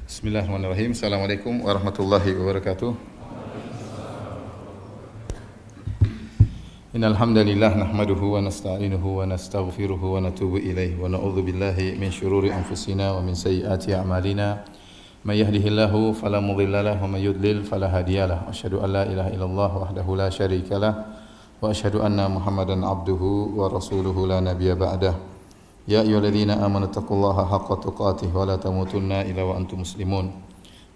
Bismillahirrahmanirrahim. Assalamualaikum warahmatullahi wabarakatuh. Innal hamdalillah nahmaduhu wa nasta'inuhu wa nastaghfiruhu wa natubu ilaihi wa na'udzu billahi min shururi anfusina wa min sayyiati a'malina. May yahdihillahu fala mudilla lahu wa may yudlil fala hadiyalah. Asyhadu an la ilaha illallah wahdahu la syarika lah wa asyhadu anna Muhammadan abduhu wa rasuluhu la nabiyya ba'dah. Ya ayyuhalladzina amanu taqullaha haqqa tuqatih wa la tamutunna illa wa antum muslimun.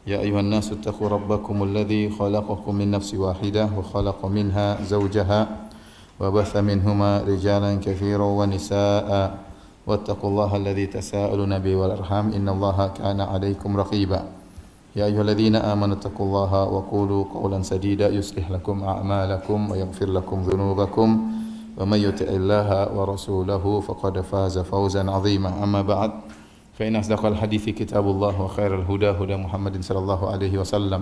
Ya ayyuhan nasu taqu rabbakumul ladzi khalaqakum min nafsin wahidah wa khalaqa minha zawjaha wa batha minhuma rijalan katsiran wa nisaa'a wattaqullaha alladzi tasaaluna bihi wal arham innallaha kana 'alaikum raqiba. Ya ayyuhalladzina amanu taqullaha wa qulu qawlan sadida yuslih lakum a'malakum wa yaghfir lakum dhunubakum. ومن يطع الله ورسوله فقد فاز فوزا عظيما أما بعد فإن أصدق الحديث كتاب الله وخير الهدى هدى محمد صلى الله عليه وسلم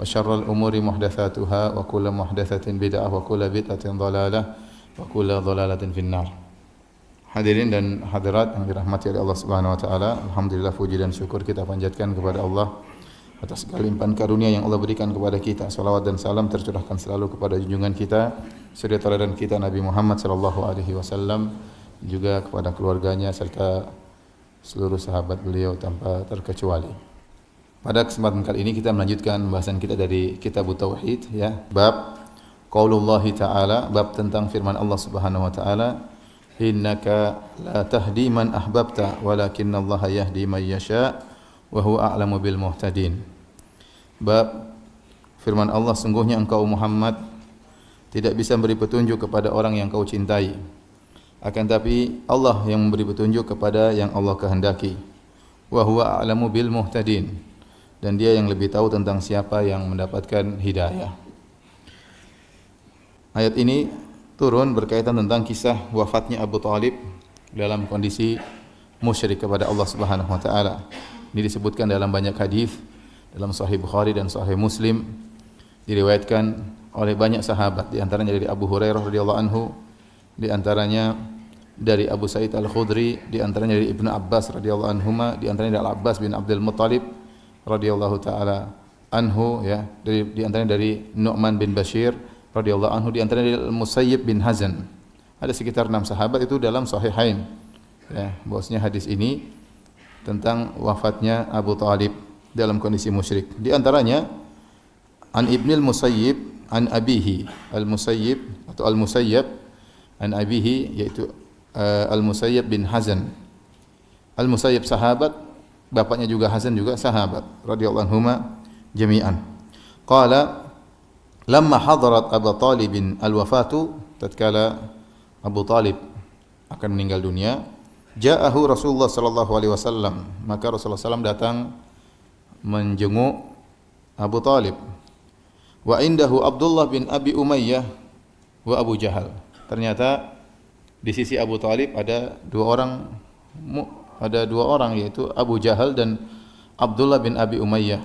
وشر الأمور محدثاتها وكل محدثة بدعة وكل بدعة ضلالة وكل ضلالة في النار. Hadirin dan hadirat yang dirahmati oleh Allah Subhanahu wa taala, alhamdulillah puji dan syukur kita panjatkan kepada Allah atas segala limpahan karunia yang Allah berikan kepada kita. Salawat dan salam tercurahkan selalu kepada junjungan kita, suri tauladan kita Nabi Muhammad sallallahu alaihi wasallam, juga kepada keluarganya serta seluruh sahabat beliau tanpa terkecuali. Pada kesempatan kali ini kita melanjutkan pembahasan kita dari Kitab Tauhid, ya, bab qaulullah taala, bab tentang firman Allah Subhanahu wa taala, innaka la tahdi man ahbabta walakinallaha yahdi man yasha wa huwa a'lamu bil muhtadin. Bab firman Allah, sungguhnya engkau Muhammad tidak bisa memberi petunjuk kepada orang yang kau cintai, akan tapi Allah yang memberi petunjuk kepada yang Allah kehendaki. Wa huwa a'lamu bil muhtadin, dan dia yang lebih tahu tentang siapa yang mendapatkan hidayah. Ayat ini turun berkaitan tentang kisah wafatnya Abu Thalib dalam kondisi musyrik kepada Allah Subhanahu wa taala. Ini disebutkan dalam banyak hadis, dalam Sahih Bukhari dan Sahih Muslim, diriwayatkan oleh banyak sahabat, di antaranya dari Abu Hurairah radhiyallahu anhu, di antaranya dari Abu Sa'id Al-Khudri, di antaranya dari Ibnu Abbas radhiyallahu anhuma, di antaranya dari Al-Abbas bin Abdul Muttalib radhiyallahu taala anhu, ya, di antaranya dari Nu'man bin Bashir radhiyallahu anhu, di antaranya dari Al-Musayyib bin Hazan. Ada sekitar 6 sahabat itu dalam Sahihain, ya, bahwasanya hadis ini tentang wafatnya Abu Thalib dalam kondisi musyrik. Di antaranya an Ibnil Musayyib an abihi, Al-Musayyib atau Al-Musayyab an abihi, yaitu Al-Musayyab bin Hazan. Al-Musayyab sahabat, bapaknya juga Hazan juga sahabat radhiyallahu anhuma jami'an. Qala lamma hadarat Abu Talib al-wafatu, tatkala Abu Talib akan meninggal dunia, ja'ahu Rasulullah sallallahu alaihi wasallam, maka Rasulullah sallallahu datang menjenguk Abu Talib. Wa indahu Abdullah bin Abi Umayyah wa Abu Jahal. Ternyata di sisi Abu Talib ada dua orang yaitu Abu Jahal dan Abdullah bin Abi Umayyah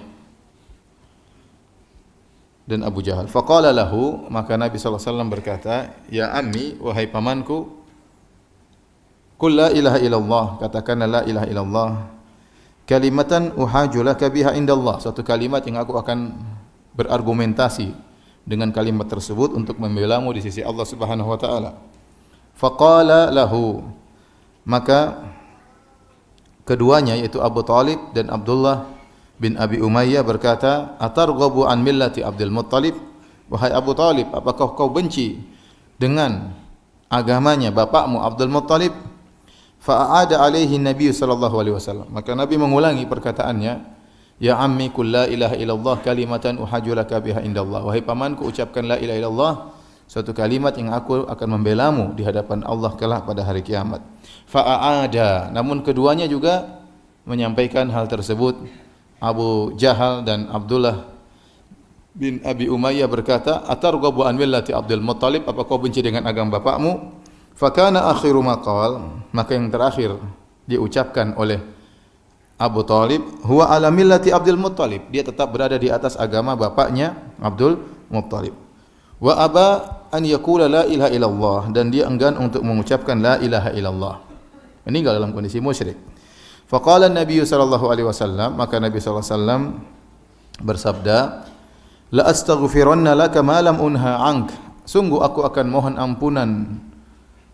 dan Abu Jahal. Faqala lahu, maka Nabi sallallahu alaihi wasallam berkata, ya ammi, wahai pamanku, qul la ilaha illallah, katakanlah la ilaha illallah, kalimatan uhaju laka biha indallah, suatu kalimat yang aku akan berargumentasi dengan kalimat tersebut untuk membelamu di sisi Allah Subhanahu wa taala. Faqala lahu, maka keduanya yaitu Abu Thalib dan Abdullah bin Abi Umayyah berkata, atarghabu an millati Abdul Muttalib, wahai Abu Thalib, apakah kau benci dengan agamanya bapakmu Abdul Muttalib? Fa'ada alaihi Nabi sallallahu alaihi wasallam, maka Nabi mengulangi perkataannya, ya ammi qul la ilaha illallah kalimatan uhajju laka biha indallah, wahai pamanku, ucapkan la ilaha illallah, suatu kalimat yang aku akan membelamu di hadapan Allah kelak pada hari kiamat. Fa'ada, namun keduanya juga menyampaikan hal tersebut. Abu Jahal dan Abdullah bin Abi Umayyah berkata, atarghabu an millati Abdul Muttalib, apa kau benci dengan agama bapakmu? Fakana akhiru maqal, maka yang terakhir diucapkan oleh Abu Thalib, huwa ala millati Abdul Muttalib, dia tetap berada di atas agama bapaknya Abdul Muttalib. Wa aba an yaqula la ilaha illallah, dan dia enggan untuk mengucapkan la ilaha illallah, meninggal dalam kondisi musyrik. Faqala an-nabiy sallallahu alaihi wasallam, maka Nabi sallallahu alaihi wasallam bersabda, la astaghfiranna laka ma lam unha ank. Sungguh aku akan mohon ampunan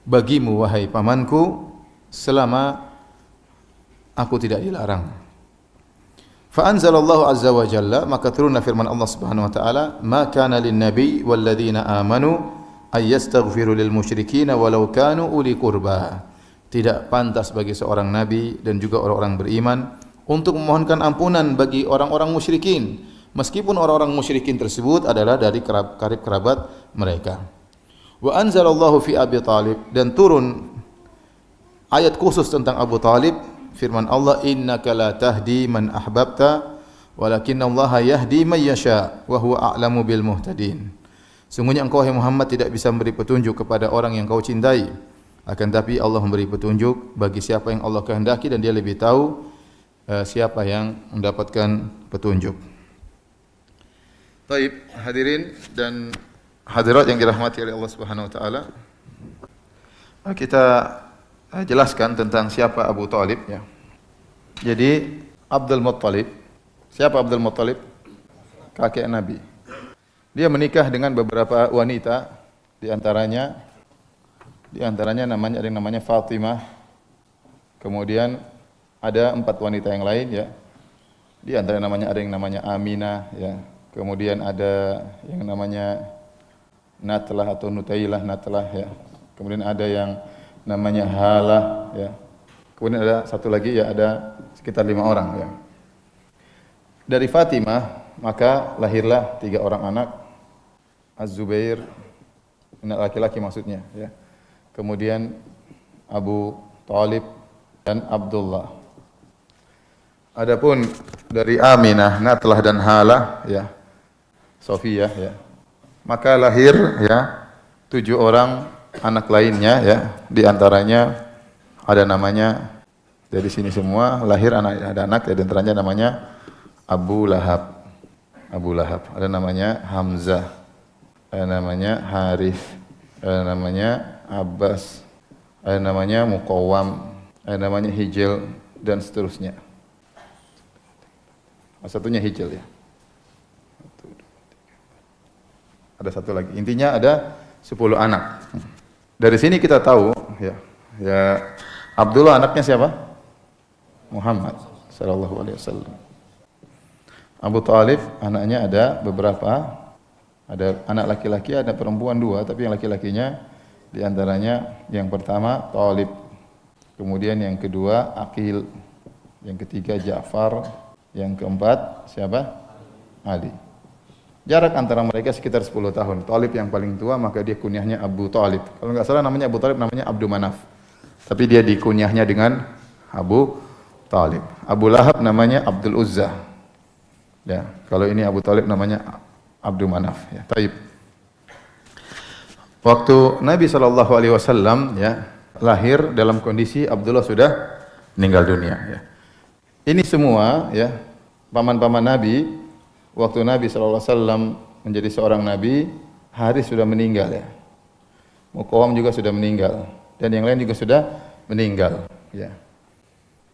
bagimu wahai pamanku selama aku tidak dilarang. Fa anzalallahu azza wa jalla, maka turunlah firman Allah Subhanahu wa taala, ma kana lin nabi wal ladzina amanu ay yastaghfiru lil musyrikin walau kanu uli qurba. Tidak pantas bagi seorang nabi dan juga orang-orang beriman untuk memohonkan ampunan bagi orang-orang musyrikin, meskipun orang-orang musyrikin tersebut adalah dari karib kerabat mereka. Wa anzalallahu fi Abi Talib, dan turun ayat khusus tentang Abu Talib, firman Allah, innaka la tahdi man ahbabta walakinallaha yahdi man yasha wa huwa a'lamu bil muhtadin. Sungguhnya engkau wahai Muhammad tidak bisa memberi petunjuk kepada orang yang kau cintai, akan tapi Allah memberi petunjuk bagi siapa yang Allah kehendaki dan dia lebih tahu siapa yang mendapatkan petunjuk. Baik, hadirin dan hadirat yang dirahmati oleh Allah Subhanahu wa taala. Kita jelaskan tentang siapa Abu Talib ya. Jadi Abdul Muttalib, siapa Abdul Muttalib? Kakek Nabi. Dia menikah dengan beberapa wanita, di antaranya namanya ada yang namanya Fatimah. Kemudian ada 4 wanita yang lain ya. Di antara namanya ada yang namanya Aminah ya. Kemudian ada yang namanya Natlah atau Nutailah, Natlah ya. Kemudian ada yang namanya Halah ya. Kemudian ada satu lagi ya, ada sekitar 5 orang ya. Dari Fatimah maka lahirlah 3 orang anak, Az-Zubair, anak laki-laki maksudnya ya. Kemudian Abu Talib dan Abdullah. Adapun dari Aminah, Natlah dan Halah ya, Sofiyah ya, maka lahir ya 7 orang anak lainnya ya. Di antaranya ada namanya, dari sini semua lahir ada anak ya, di antaranya namanya Abu Lahab. Abu Lahab, ada namanya Hamzah, ada namanya Harith, ada namanya Abbas, ada namanya Muqawwam, ada namanya Hijil dan seterusnya. Satunya Hijil ya. Ada satu lagi. Intinya ada 10 anak. Dari sini kita tahu ya Abdullah anaknya siapa? Muhammad sallallahu alaihi wasallam. Abu Talib anaknya ada beberapa, ada anak laki-laki, ada perempuan 2, tapi yang laki-lakinya di antaranya yang pertama Talib, kemudian yang kedua Aqil, yang ketiga Ja'far, yang keempat siapa? Ali. Jarak antara mereka sekitar 10 tahun. Talib yang paling tua, maka dia kunyahnya Abu Talib. Kalau enggak salah namanya Abu Talib, namanya Abdul Manaf. Tapi dia dikunyahnya dengan Abu Talib. Abu Lahab namanya Abdul Uzza. Ya, kalau ini Abu Talib namanya Abdul Manaf ya. Taib. Waktu Nabi sallallahu alaihi wasallam ya lahir dalam kondisi Abdullah sudah meninggal dunia ya. Ini semua ya paman-paman Nabi. Waktu Nabi sallallahu alaihi wasallam menjadi seorang nabi, Haris sudah meninggal ya. Muqawwam juga sudah meninggal dan yang lain juga sudah meninggal ya.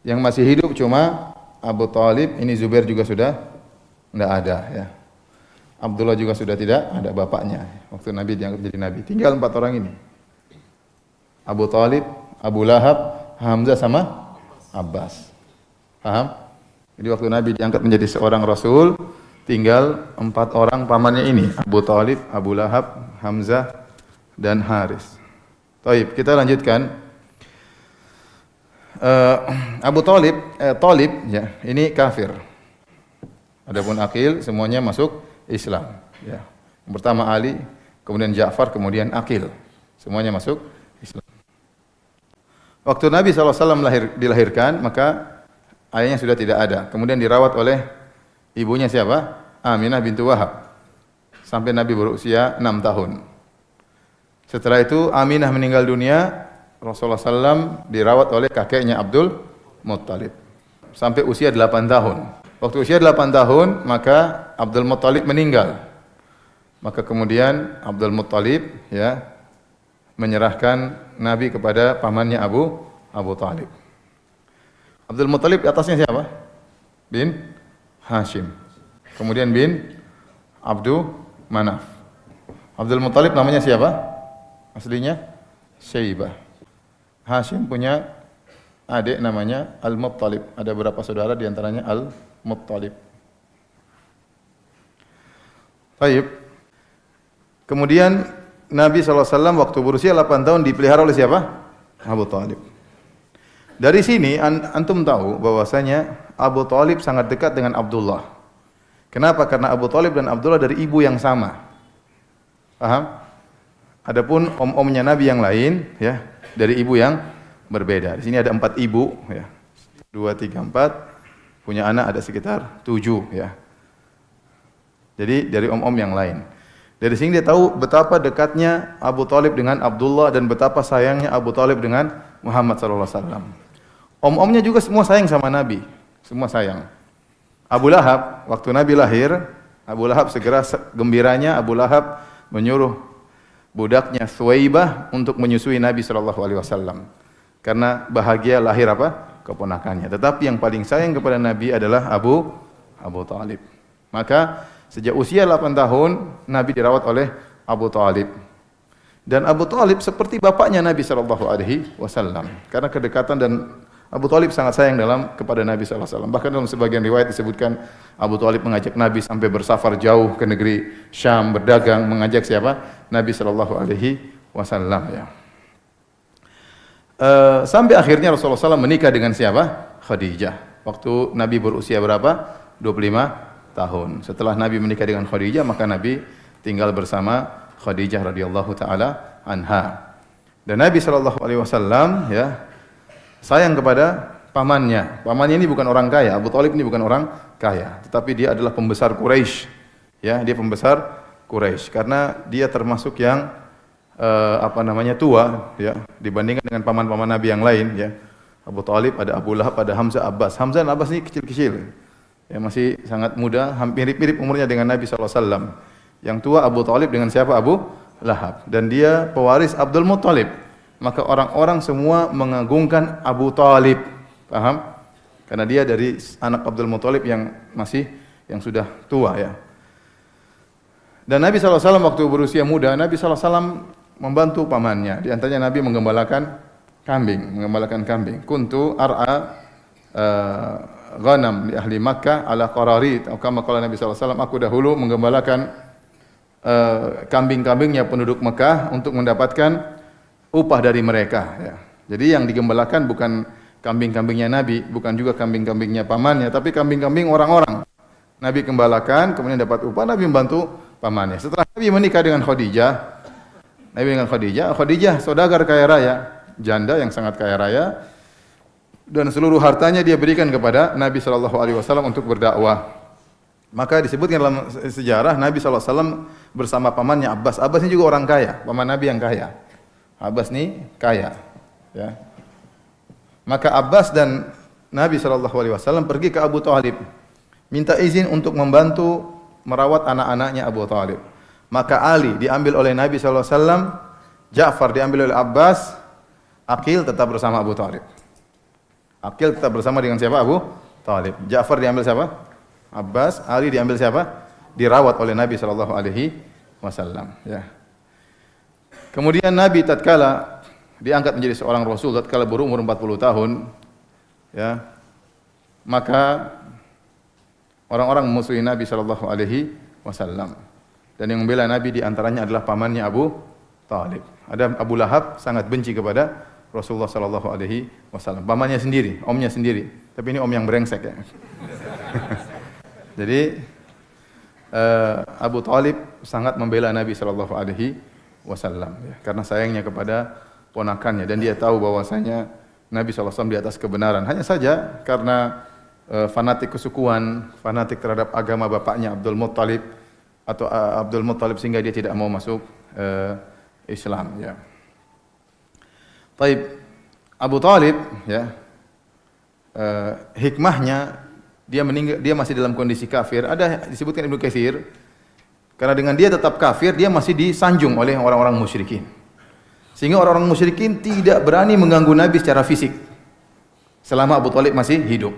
Yang masih hidup cuma Abu Talib, ini Zubair juga sudah tidak ada ya. Abdullah juga sudah tidak ada bapaknya waktu Nabi diangkat menjadi nabi. Tinggal 4 orang ini. Abu Talib, Abu Lahab, Hamzah sama Abbas. Paham? Jadi waktu Nabi diangkat menjadi seorang rasul, tinggal 4 orang pamannya ini, Abu Talib, Abu Lahab, Hamzah dan Haris. Baik, kita lanjutkan. Abu Talib ya, ini kafir. Adapun Aqil semuanya masuk Islam ya. Yang pertama Ali, kemudian Ja'far, kemudian Aqil. Semuanya masuk Islam. Waktu Nabi SAW dilahirkan, maka ayahnya sudah tidak ada. Kemudian dirawat oleh ibunya siapa? Aminah bintu Wahab. Sampai Nabi berusia 6 tahun. Setelah itu Aminah meninggal dunia, Rasulullah SAW dirawat oleh kakeknya Abdul Muttalib. Sampai usia 8 tahun. Waktu usia 8 tahun, maka Abdul Muttalib meninggal. Maka kemudian Abdul Muttalib ya menyerahkan Nabi kepada pamannya Abu Talib. Abdul Muttalib atasnya siapa? Bin Hashim. Kemudian bin Abdul Manaf. Abdul Muttalib namanya siapa? Aslinya Syaibah. Hashim punya adik namanya Al-Muttalib. Ada beberapa saudara di antaranya Al-Muttalib. Baik. Kemudian Nabi SAW waktu berusia 8 tahun dipelihara oleh siapa? Abu Talib. Dari sini antum tahu bahwasanya Abu Talib sangat dekat dengan Abdullah. Kenapa? Karena Abu Talib dan Abdullah dari ibu yang sama. Paham? Adapun om-omnya Nabi yang lain, ya, dari ibu yang berbeda. Di sini ada 4 ibu, ya. 2, 3, 4. Punya anak ada sekitar 7, ya. Jadi dari om-om yang lain. Dari sini dia tahu betapa dekatnya Abu Talib dengan Abdullah dan betapa sayangnya Abu Talib dengan Muhammad SAW. Om-omnya juga semua sayang sama Nabi, semua sayang. Abu Lahab, waktu Nabi lahir, Abu Lahab segera gembiranya Abu Lahab menyuruh budaknya Thuwaibah untuk menyusui Nabi SAW. Karena bahagia lahir apa? Keponakannya. Tetapi yang paling sayang kepada Nabi adalah Abu Talib. Maka sejak usia 8 tahun Nabi dirawat oleh Abu Talib. Dan Abu Talib seperti bapaknya Nabi SAW. Karena kedekatan dan Abu Talib sangat sayang kepada Nabi SAW. Bahkan dalam sebagian riwayat disebutkan Abu Talib mengajak Nabi sampai bersafar jauh ke negeri Syam, berdagang, mengajak siapa? Nabi SAW. Ya. Sampai akhirnya Rasulullah SAW menikah dengan siapa? Khadijah. Waktu Nabi berusia berapa? 25 tahun. Setelah Nabi menikah dengan Khadijah, maka Nabi tinggal bersama Khadijah radhiyallahu taala anha. Dan Nabi SAW ya sayang kepada pamannya. Pamannya ini bukan orang kaya, Abu Talib ini bukan orang kaya, tetapi dia adalah pembesar Quraisy. Ya, dia pembesar Quraisy karena dia termasuk yang tua ya dibandingkan dengan paman-paman Nabi yang lain ya. Abu Talib, ada Abu Lahab, ada Hamzah, Abbas. Hamzah dan Abbas ini kecil-kecil. Ya, masih sangat muda, hampir mirip umurnya dengan Nabi SAW. Yang tua Abu Talib dengan siapa? Abu Lahab. Dan dia pewaris Abdul Muttalib. Maka orang-orang semua mengagungkan Abu Talib. Paham? Karena dia dari anak Abdul Muttalib yang sudah tua ya. Dan Nabi SAW waktu berusia muda, Nabi SAW membantu pamannya. Di antaranya Nabi menggembalakan kambing. Kuntu ar'a ghanam di ahli Makkah ala qararit. Atau kama qala Nabi SAW, aku dahulu menggembalakan kambing-kambingnya penduduk Mekah untuk mendapatkan upah dari mereka. Ya. Jadi yang digembalakan bukan kambing-kambingnya Nabi, bukan juga kambing-kambingnya pamannya, tapi kambing-kambing orang-orang. Nabi gembalakan, kemudian dapat upah, Nabi membantu pamannya. Setelah Nabi menikah dengan Khadijah, Khadijah saudagar kaya raya, janda yang sangat kaya raya, dan seluruh hartanya dia berikan kepada Nabi SAW untuk berdakwah. Maka disebutkan dalam sejarah Nabi SAW bersama pamannya Abbas. Abbas ini juga orang kaya, paman Nabi yang kaya. Abbas ini kaya. Ya. Maka Abbas dan Nabi SAW pergi ke Abu Talib, minta izin untuk membantu merawat anak-anaknya Abu Talib. Maka Ali diambil oleh Nabi SAW, Ja'far diambil oleh Abbas, Aqil tetap bersama Abu Talib. Aqil tetap bersama dengan siapa? Abu Talib. Ja'far diambil siapa? Abbas. Ali diambil siapa? Dirawat oleh Nabi SAW. Ya. Kemudian Nabi tatkala diangkat menjadi seorang Rasul, tatkala berumur 40 tahun, ya, maka orang-orang memusuhi Nabi SAW. Dan yang membela Nabi diantaranya adalah pamannya Abu Talib. Ada Abu Lahab sangat benci kepada Rasulullah SAW. Pamannya sendiri, omnya sendiri. Tapi ini om yang brengsek ya. Jadi Abu Talib sangat membela Nabi SAW ya, karena sayangnya kepada ponakannya dan dia tahu bahwasanya Nabi SAW di atas kebenaran. Hanya saja karena fanatik kesukuan, fanatik terhadap agama bapaknya Abdul Muttalib sehingga dia tidak mau masuk Islam ya. Taib Abu Talib ya, hikmahnya dia masih dalam kondisi kafir. Ada disebutkan Ibnu Katsir, karena dengan dia tetap kafir, dia masih disanjung oleh orang-orang musyrikin. Sehingga orang-orang musyrikin tidak berani mengganggu Nabi secara fisik. selama Abu Thalib masih hidup.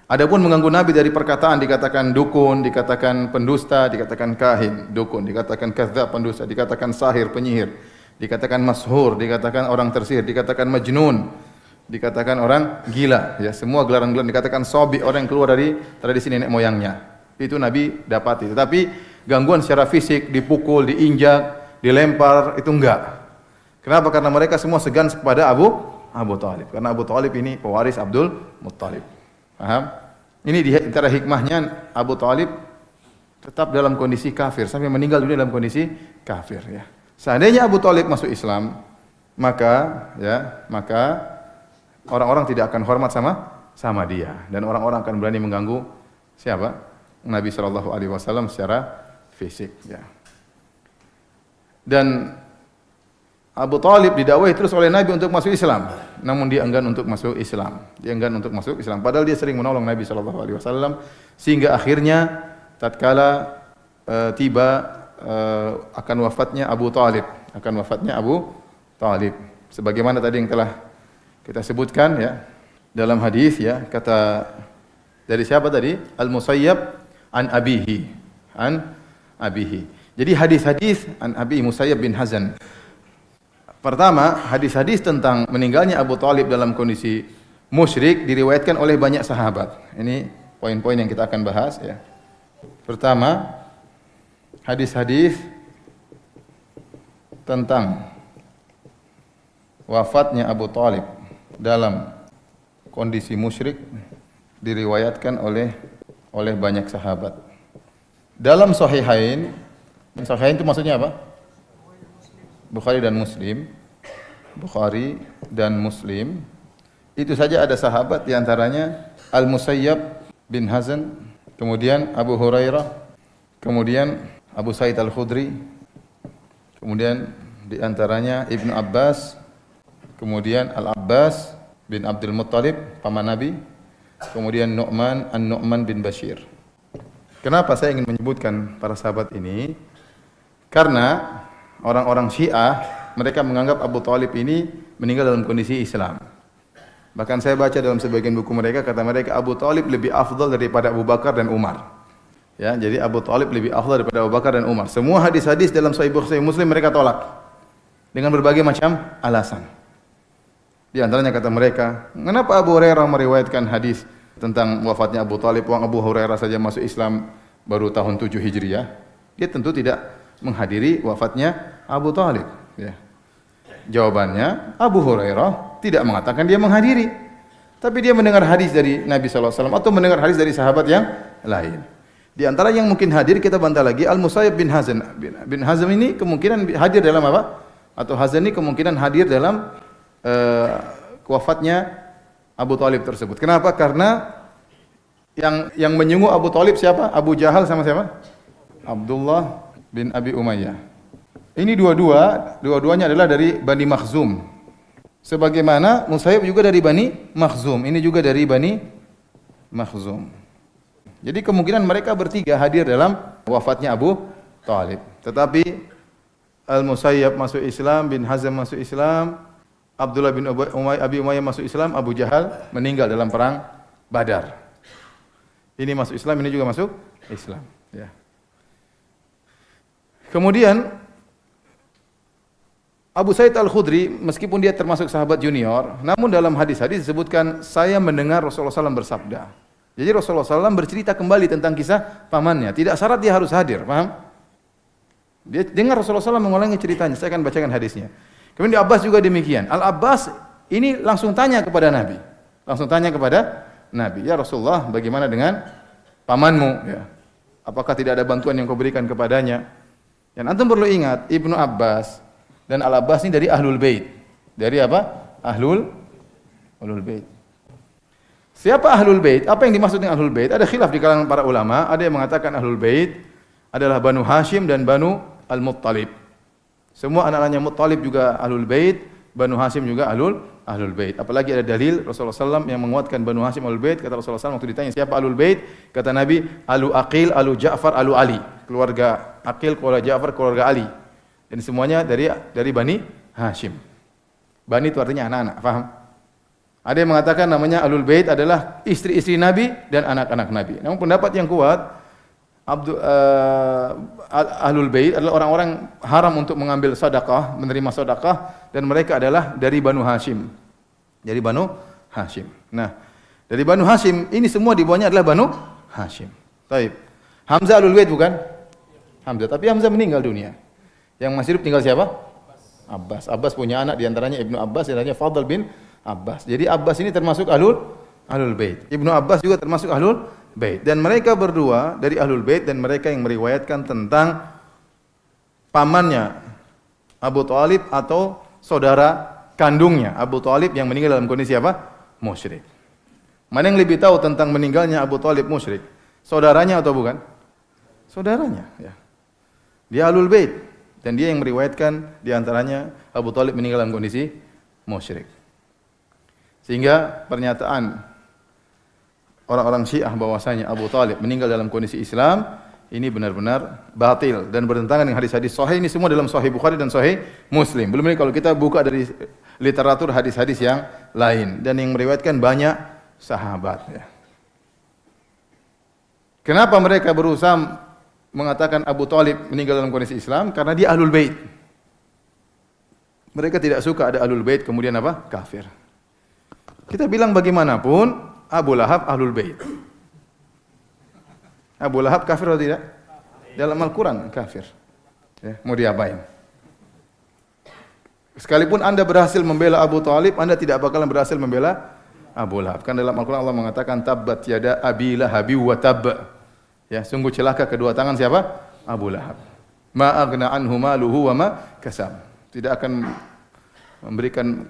Adapun mengganggu Nabi dari perkataan dikatakan dukun, dikatakan pendusta, dikatakan kahin, dukun, dikatakan kadzdzab, pendusta, dikatakan sahir, penyihir, dikatakan mashur, dikatakan orang tersihir, dikatakan majnun, dikatakan orang gila, ya semua gelaran-gelaran, dikatakan sobi, orang yang keluar dari tradisi nenek moyangnya. Itu Nabi dapati. Tetapi gangguan secara fisik, dipukul, diinjak, dilempar, itu enggak. Kenapa? Karena mereka semua segan kepada Abu Thalib. Karena Abu Thalib ini pewaris Abdul Muttalib. Paham? Ini di antara hikmahnya Abu Thalib tetap dalam kondisi kafir sampai meninggal dunia dalam kondisi kafir, ya. Seandainya Abu Thalib masuk Islam, maka orang-orang tidak akan hormat sama dia dan orang-orang akan berani mengganggu siapa? Nabi sallallahu alaihi wasallam secara fisik, ya. Dan Abu Thalib didakwahi terus oleh Nabi untuk masuk Islam, namun dia enggan untuk masuk Islam. Padahal dia sering menolong Nabi sallallahu alaihi wasallam sehingga akhirnya tatkala akan wafatnya Abu Thalib. Sebagaimana tadi yang telah kita sebutkan, ya, dalam hadis, ya, kata dari siapa tadi? Al-Musayyab an abihi. Jadi hadis-hadis an Abi Musayyab bin Hazan. Pertama, hadis-hadis tentang meninggalnya Abu Thalib dalam kondisi musyrik diriwayatkan oleh banyak sahabat. Ini poin-poin yang kita akan bahas, ya. Pertama, hadis-hadis tentang wafatnya Abu Thalib dalam kondisi musyrik diriwayatkan oleh banyak sahabat. Dalam Sahihain itu maksudnya apa? Bukhari dan Muslim. Itu saja ada sahabat, di antaranya Al-Musayyab bin Hazan, kemudian Abu Hurairah, kemudian Abu Sa'id Al-Khudri, kemudian di antaranya Ibnu Abbas, kemudian Al-Abbas bin Abdul Muttalib, paman Nabi, kemudian Nu'man bin Bashir. Kenapa saya ingin menyebutkan para sahabat ini? Karena orang-orang Syiah, mereka menganggap Abu Thalib ini meninggal dalam kondisi Islam. Bahkan saya baca dalam sebagian buku mereka, kata mereka Abu Thalib lebih afdal daripada Abu Bakar dan Umar. Ya, jadi Abu Thalib lebih afdal daripada Abu Bakar dan Umar. Semua hadis-hadis dalam Sahih Bukhari Muslim mereka tolak dengan berbagai macam alasan. Di antaranya kata mereka, kenapa Abu Hurairah meriwayatkan hadis tentang wafatnya Abu Thalib, uang Abu Hurairah saja masuk Islam baru tahun 7 Hijriah. Dia tentu tidak menghadiri wafatnya Abu Thalib, ya. Jawabannya, Abu Hurairah tidak mengatakan dia menghadiri, tapi dia mendengar hadis dari Nabi sallallahu alaihi wasallam atau mendengar hadis dari sahabat yang lain. Di antara yang mungkin hadir kita bantah lagi Al-Musayyab bin Hazan. Bin Hazan ini kemungkinan hadir dalam apa? Atau Hazan ini kemungkinan hadir dalam wafatnya Abu Thalib tersebut. Kenapa? Karena yang menyungguh Abu Thalib siapa? Abu Jahal sama siapa? Abdullah bin Abi Umayyah. Ini dua-duanya adalah dari Bani Makhzum. Sebagaimana Musayyab juga dari Bani Makhzum, ini juga dari Bani Makhzum. Jadi kemungkinan mereka bertiga hadir dalam wafatnya Abu Thalib. Tetapi Al-Musayyab masuk Islam, bin Hazm masuk Islam, Abdullah bin Abi Umayyah masuk Islam, Abu Jahal meninggal dalam perang Badar. Ini masuk Islam, ini juga masuk Islam, ya. Kemudian Abu Sa'id Al-Khudri, meskipun dia termasuk sahabat junior, namun dalam hadis-hadis disebutkan, saya mendengar Rasulullah SAW bersabda. Jadi Rasulullah SAW bercerita kembali tentang kisah pamannya. Tidak syarat dia harus hadir, paham? Dia dengar Rasulullah SAW mengulangi ceritanya. Saya akan bacakan hadisnya. Kemudian Abbas juga demikian. Al-Abbas ini langsung tanya kepada Nabi. Ya Rasulullah, bagaimana dengan pamanmu? Ya. Apakah tidak ada bantuan yang kau berikan kepadanya? Dan antum perlu ingat, Ibnu Abbas dan Al-Abbas ini dari Ahlul Bait. Dari apa? Ahlul Bait. Siapa Ahlul Bait? Apa yang dimaksud dengan Ahlul Bait? Ada khilaf di kalangan para ulama. Ada yang mengatakan Ahlul Bait adalah Banu Hashim dan Banu Al-Muttalib. Semua anak-anaknya Muttalib juga Ahlul Bait, Banu Hashim juga Ahlul Bait. Apalagi ada dalil Rasulullah SAW yang menguatkan Banu Hashim Ahlul Bait. Kata Rasulullah SAW waktu ditanya siapa Ahlul Bait, kata Nabi, Alu Aqil, Alu Ja'far, Alu Ali. Keluarga Aqil, keluarga Ja'far, keluarga Ali. Dan semuanya dari Bani Hashim. Bani itu artinya anak-anak, paham? Ada yang mengatakan namanya Ahlul Bait adalah istri-istri Nabi dan anak-anak Nabi. Namun pendapat yang kuat, Ahlul Bait adalah orang-orang haram untuk mengambil sedekah, menerima sedekah, dan mereka adalah dari Banu Hashim. Dari Banu Hashim. Nah, dari Banu Hashim ini semua di bawahnya adalah Banu Hashim. Taib. Hamzah Ahlul Bait bukan? Hamzah, tapi Hamzah meninggal dunia. Yang masih hidup tinggal siapa? Abbas. Abbas punya anak di antaranya Ibnu Abbas, yang lainnya Fadl bin Abbas. Jadi Abbas ini termasuk Ahlul Bait. Ibnu Abbas juga termasuk Ahlul Bait. Dan mereka berdua dari Ahlul Bait dan mereka yang meriwayatkan tentang pamannya Abu Thalib atau saudara kandungnya Abu Thalib yang meninggal dalam kondisi apa? Musyrik. Mana yang lebih tahu tentang meninggalnya Abu Thalib musyrik? Saudaranya atau bukan? Saudaranya, ya. Dia Ahlul Bait dan dia yang meriwayatkan di antaranya Abu Thalib meninggal dalam kondisi musyrik. Sehingga pernyataan orang-orang Syiah bahwasanya Abu Thalib meninggal dalam kondisi Islam ini benar-benar batil dan bertentangan dengan hadis-hadis sahih. Ini semua dalam Sahih Bukhari dan Sahih Muslim. Belum lagi kalau kita buka dari literatur hadis-hadis yang lain dan yang meriwayatkan banyak sahabat, ya. Kenapa mereka berusaha mengatakan Abu Thalib meninggal dalam kondisi Islam? Karena dia Ahlul Bait. Mereka tidak suka ada Ahlul Bait kemudian apa? Kafir. Kita bilang bagaimanapun Abu Lahab Ahlul Bait. Abu Lahab kafir atau tidak? Dalam Al-Quran kafir. Ya, mau diapain? Sekalipun Anda berhasil membela Abu Thalib, Anda tidak bakalan berhasil membela Abu Lahab. Kan dalam Al-Quran Allah mengatakan tabbat yada abi lahabi wa tab. Ya, sungguh celaka kedua tangan siapa? Abu Lahab. Ma aghna anhu maluhu wa ma kasab. Tidak akan memberikan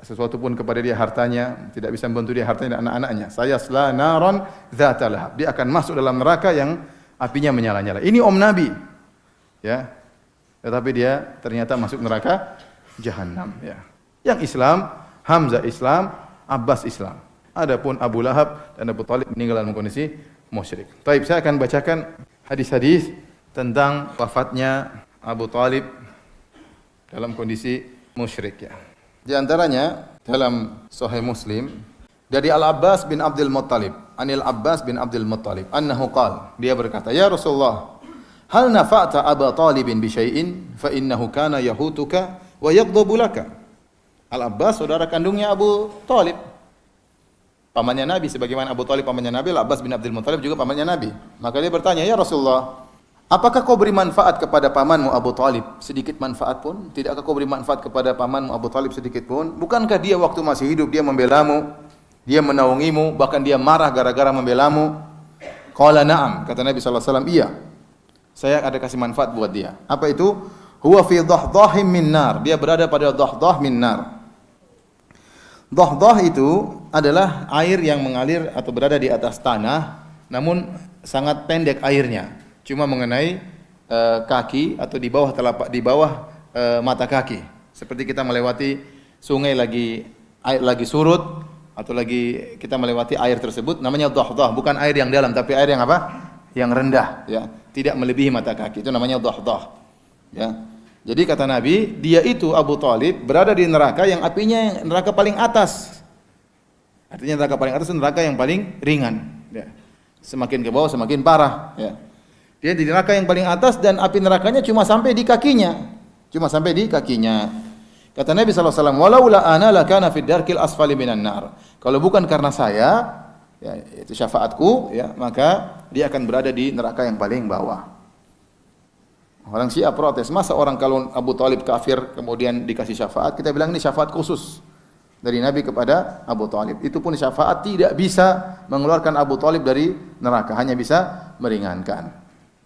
sesuatu pun kepada dia hartanya, tidak bisa membantu dia hartanya dan anak-anaknya. Sayasla naron dzata lahab. Dia akan masuk dalam neraka yang apinya menyala-nyala. Ini om Nabi. Ya. Tetapi dia ternyata masuk neraka jahanam, ya. Yang Islam, Hamzah Islam, Abbas Islam. Adapun Abu Lahab dan Abu Thalib meninggal dalam kondisi musyrik. Baik, saya akan bacakan hadis-hadis tentang wafatnya Abu Thalib dalam kondisi musyrik, ya. Di antaranya dalam Sahih Muslim dari Al-Abbas bin Abdul Muttalib, Anil Abbas bin Abdul Muttalib, annahu qala, dia berkata, "Ya Rasulullah, hal nafa'ta Abu Talibin bi syai'in fa innahu kana yahutuka wa yaghdabu laka." Al-Abbas saudara kandungnya Abu Talib, pamannya Nabi, sebagaimana Abu Talib pamannya Nabi, Al-Abbas bin Abdul Muttalib juga pamannya Nabi. Maka dia bertanya, "Ya Rasulullah, apakah kau beri manfaat kepada pamanmu Abu Thalib sedikit manfaat pun? Tidakkah kau beri manfaat kepada pamanmu Abu Thalib sedikit pun? Bukankah dia waktu masih hidup dia membelamu, dia menaungimu, bahkan dia marah gara-gara membelamu?" Qala na'am, kata Nabi sallallahu alaihi wasallam, "Iya. Saya ada kasih manfaat buat dia." Apa itu? Huwa fi dhahdhahim min nar. Dia berada pada dhahdah min nar. Dhahdah itu adalah air yang mengalir atau berada di atas tanah, namun sangat pendek airnya. Cuma mengenai kaki atau di bawah telapak, di bawah mata kaki. Seperti kita melewati sungai air lagi surut atau lagi kita melewati air tersebut, namanya dhahdah, bukan air yang dalam tapi air yang apa? Yang rendah, ya, tidak melebihi mata kaki. Itu namanya dhahdah. Ya. Jadi kata Nabi, dia itu Abu Thalib berada di neraka yang apinya neraka paling atas. Artinya neraka paling atas itu neraka yang paling ringan, ya. Semakin ke bawah semakin parah, ya. Dia di neraka yang paling atas dan api nerakanya cuma sampai di kakinya. Cuma sampai di kakinya. Kata Nabi sallallahu alaihi wasallam, "Walaula ana lakana fid darkil asfali minan nar." Kalau bukan karena saya, ya, itu syafaatku, ya, maka dia akan berada di neraka yang paling bawah. Orang Syiah protes, masa orang kalau Abu Thalib kafir kemudian dikasih syafaat? Kita bilang ini syafaat khusus dari Nabi kepada Abu Thalib. Itu pun syafaat tidak bisa mengeluarkan Abu Thalib dari neraka, hanya bisa meringankan.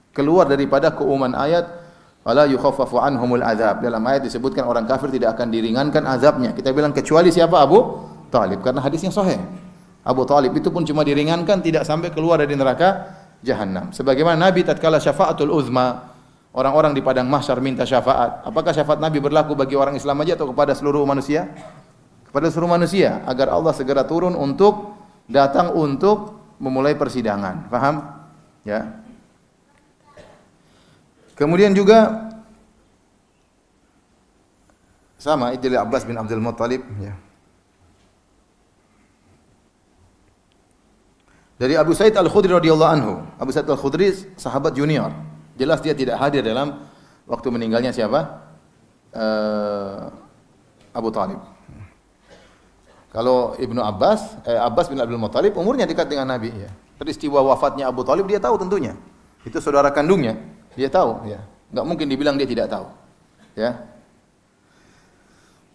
Keluar daripada keumuman ayat wala yukhaffafu anhumul azab. Dalam ayat disebutkan orang kafir tidak akan diringankan azabnya. Kita bilang kecuali siapa? Abu Thalib, karena hadisnya sahih. Abu Thalib itu pun cuma diringankan, tidak sampai keluar dari neraka jahanam. Sebagaimana Nabi tatkala syafaatul uzma, orang-orang di padang mahsyar minta syafaat. Apakah syafaat Nabi berlaku bagi orang Islam aja atau kepada seluruh manusia? Kepada seluruh manusia, agar Allah segera turun untuk datang untuk memulai persidangan. Paham? Ya. Kemudian juga sama itu Abbas bin Abdul Muttalib, ya. Dari Abu Sa'id Al-Khudri radhiyallahu anhu. Abu Sa'id Al-Khudri sahabat junior. Jelas dia tidak hadir dalam waktu meninggalnya siapa? Abu Talib. Kalau Ibnu Abbas bin Abdul Muttalib umurnya dekat dengan Nabi ya. Peristiwa wafatnya Abu Talib dia tahu tentunya. Itu saudara kandungnya, dia tahu ya. Enggak mungkin dibilang dia tidak tahu. Ya.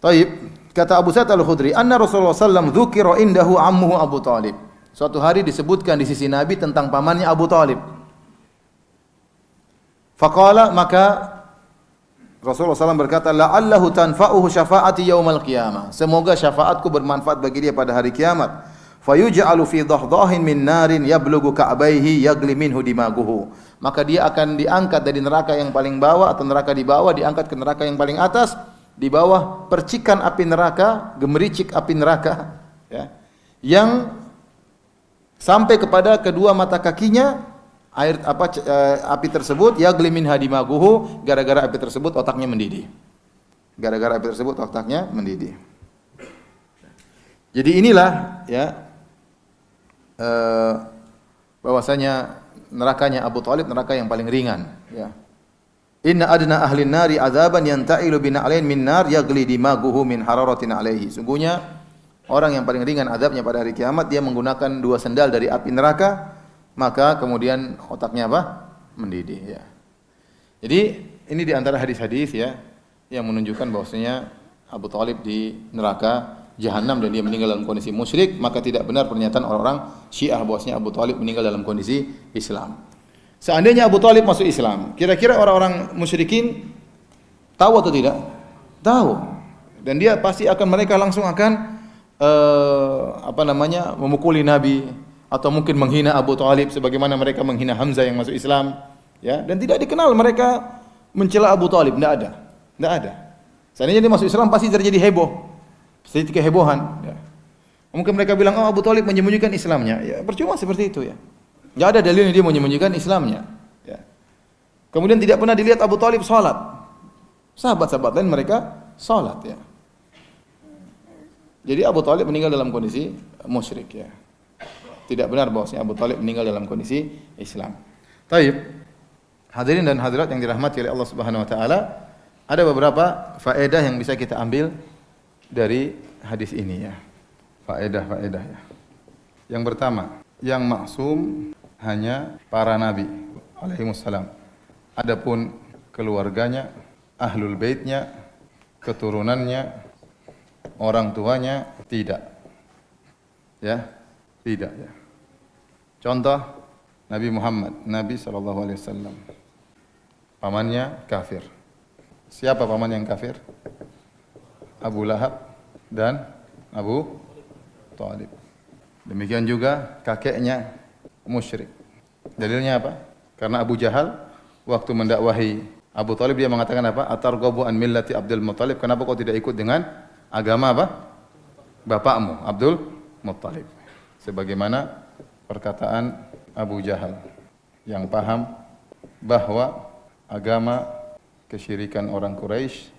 Taib, kata Abu Sa'id Al-Khudri, anna Rasulullah sallallahu dzukira indahu ammuhu Abu Talib. Suatu hari disebutkan di sisi Nabi tentang pamannya Abu Talib. Faqala, maka Rasulullah SAW berkata, la'allahu tanfa'uhu syafa'ati yaumal qiyamah. Semoga syafaatku bermanfaat bagi dia pada hari kiamat. Fayuj'alu fi dhahdahin min narin yablughu ka'baihi yagli minhu dimaguhu. Maka dia akan diangkat dari neraka yang paling bawah atau neraka di bawah, diangkat ke neraka yang paling atas, di bawah percikan api neraka, gemericik api neraka, ya, yang sampai kepada kedua mata kakinya. Api tersebut yagli minha dimaguhu, gara-gara api tersebut otaknya mendidih. Gara-gara api tersebut otaknya mendidih. Jadi inilah ya bahwasanya nerakanya Abu Talib neraka yang paling ringan ya. Inna adna ahli nari azaban yanta'ilu bina'lain min nar yagli dimaguhu min hararatin alaihi. Sungguhnya orang yang paling ringan azabnya pada hari kiamat dia menggunakan dua sendal dari api neraka, maka kemudian otaknya apa? Mendidih ya. Jadi ini di antara hadis-hadis ya yang menunjukkan bahwasanya Abu Talib di neraka Jahannam dan dia meninggal dalam kondisi musyrik, maka tidak benar pernyataan orang-orang Syiah bahwasanya Abu Talib meninggal dalam kondisi Islam. Seandainya Abu Talib masuk Islam, kira-kira orang-orang musyrikin tahu atau tidak? Tahu. Dan dia pasti akan mereka langsung akan memukuli Nabi atau mungkin menghina Abu Talib sebagaimana mereka menghina Hamzah yang masuk Islam, ya. Dan tidak dikenal mereka mencela Abu Talib, tidak ada. Tidak ada. Seandainya dia masuk Islam pasti terjadi heboh. Sedikit kehebohan ya. Mungkin mereka bilang, oh Abu Talib menyembunyikan Islamnya. Ya, percuma seperti itu ya. Enggak ada dalilnya dia menyembunyikan Islamnya ya. Kemudian tidak pernah dilihat Abu Talib salat. Sahabat-sahabat lain mereka salat ya. Jadi Abu Talib meninggal dalam kondisi musyrik ya. Tidak benar bahwasanya Abu Talib meninggal dalam kondisi Islam. Taib. Hadirin dan hadirat yang dirahmati oleh Allah Subhanahu wa taala, ada beberapa faedah yang bisa kita ambil dari hadis ini ya. Faedah-faedah ya. Yang pertama, yang maksum hanya para nabi alaihi wassalam. Adapun keluarganya, ahlul baitnya, keturunannya, orang tuanya tidak. Ya, tidak ya. Contoh Nabi Muhammad, Nabi sallallahu alaihi wasallam. Pamannya kafir. Siapa paman yang kafir? Abu Lahab dan Abu Talib. Demikian juga kakeknya musyrik. Dalilnya apa? Karena Abu Jahal waktu mendakwahi Abu Talib dia mengatakan apa? Atarghabu an millati Abdul Muttalib. Kenapa kau tidak ikut dengan agama apa? Bapakmu Abdul Muttalib. Sebagaimana perkataan Abu Jahal yang paham bahwa agama kesyirikan orang Quraisy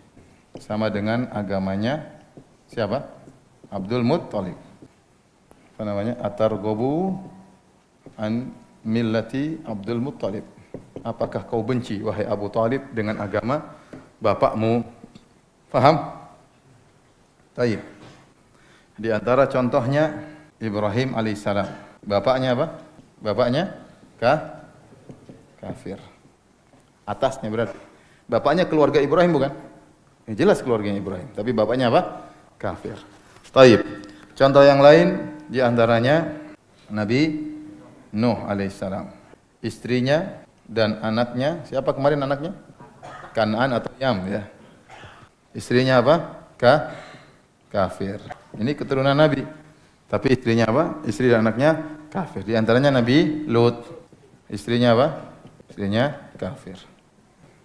sama dengan agamanya siapa? Abdul Muttalib. Apa namanya? Atarghabu an millati Abdul Muttalib. Apakah kau benci wahai Abu Talib dengan agama bapakmu? Faham? Baik. Di antara contohnya Ibrahim alaihissalam. Bapaknya apa? Bapaknya kafir. Atasnya berarti. Bapaknya keluarga Ibrahim bukan? Ya, jelas keluarganya Ibrahim, tapi bapaknya apa? Kafir. Taib. Contoh yang lain di antaranya Nabi Nuh alaihissalam. Istrinya dan anaknya, siapa kemarin anaknya? Kan'an atau Yam ya. Istrinya apa? Kafir. Ini keturunan Nabi. Tapi istrinya apa? Istri dan anaknya kafir. Di antaranya Nabi Lut. Istrinya apa? Istrinya kafir.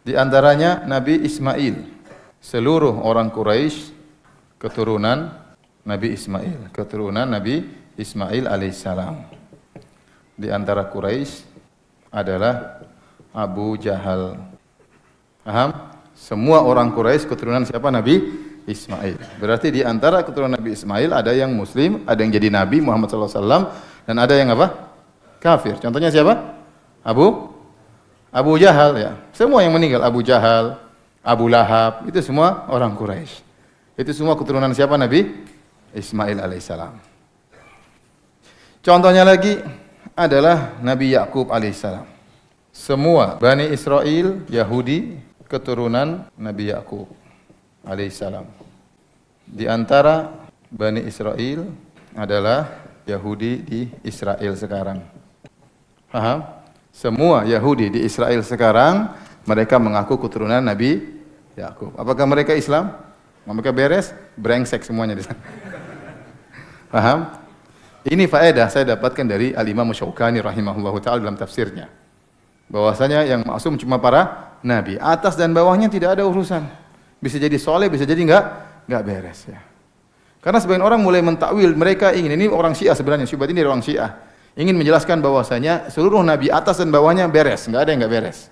Di antaranya Nabi Ismail. Seluruh orang Quraisy keturunan Nabi Ismail, keturunan Nabi Ismail alaihissalam. Di antara Quraisy adalah Abu Jahal. Paham? Semua orang Quraisy keturunan siapa? Nabi Ismail. Berarti di antara keturunan Nabi Ismail ada yang Muslim, ada yang jadi Nabi Muhammad SAW, dan ada yang apa? kafir. Contohnya siapa? Abu Jahal ya. Semua yang meninggal, Abu Jahal, Abu Lahab, itu semua orang Quraisy. Itu semua keturunan siapa? Nabi Ismail alaihissalam. Contohnya lagi adalah Nabi Yakub alaihissalam. Semua Bani Israel, Yahudi, keturunan Nabi Yakub alaihissalam. Di antara Bani Israel adalah Yahudi di Israel sekarang. Paham? Semua Yahudi di Israel sekarang mereka mengaku keturunan Nabi Yakub. Apakah mereka Islam? Mereka beres? Brengsek semuanya di sana. Paham? Ini faedah saya dapatkan dari Al-Imam Syaukani rahimahullahu taala dalam tafsirnya. Bahwasanya yang maksum cuma para nabi, atas dan bawahnya tidak ada urusan. Bisa jadi soleh, bisa jadi enggak beres ya. Karena sebagian orang mulai mentakwil, mereka ingin, ini orang Syiah sebenarnya, Syubhat ini orang Syiah, ingin menjelaskan bahwasanya seluruh nabi atas dan bawahnya beres, enggak ada yang enggak beres.